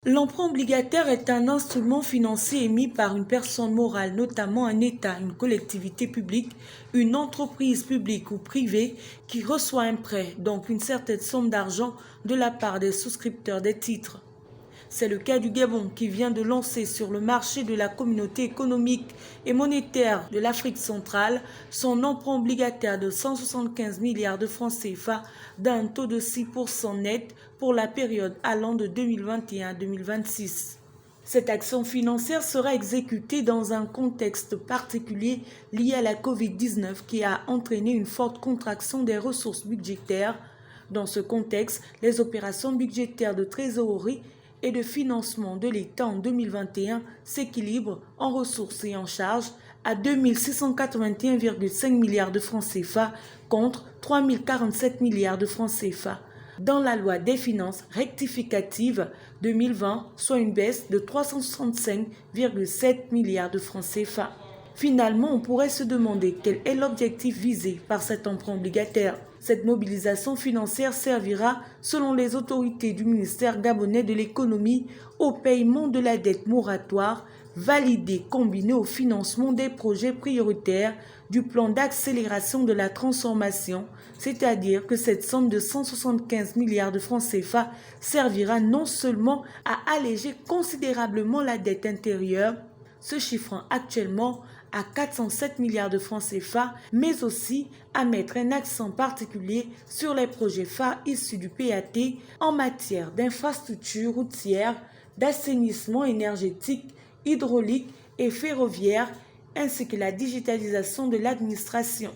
L'emprunt obligataire est un instrument financier émis par une personne morale, notamment un État, une collectivité publique, une entreprise publique ou privée qui reçoit un prêt, donc une certaine somme d'argent de la part des souscripteurs des titres. C'est le cas du Gabon qui vient de lancer sur le marché de la communauté économique et monétaire de l'Afrique centrale son emprunt obligataire de 175 milliards de francs CFA d'un taux de 6% net pour la période allant de 2021 à 2026. Cette action financière sera exécutée dans un contexte particulier lié à la Covid-19 qui a entraîné une forte contraction des ressources budgétaires. Dans ce contexte, les opérations budgétaires de trésorerie et de financement de l'État en 2021 s'équilibrent en ressources et en charges à 2 681,5 milliards de francs CFA contre 3 047 milliards de francs CFA dans la loi des finances rectificative 2020, soit une baisse de 365,7 milliards de francs CFA. Finalement, on pourrait se demander quel est l'objectif visé par cet emprunt obligataire. Cette mobilisation financière servira, selon les autorités du ministère gabonais de l'économie, au paiement de la dette moratoire validée combinée au financement des projets prioritaires du plan d'accélération de la transformation, c'est-à-dire que cette somme de 175 milliards de francs CFA servira non seulement à alléger considérablement la dette intérieure, se chiffrant actuellement à 407 milliards de francs CFA, mais aussi à mettre un accent particulier sur les projets phares issus du PAT en matière d'infrastructures routières, d'assainissement énergétique, hydraulique et ferroviaire, ainsi que la digitalisation de l'administration.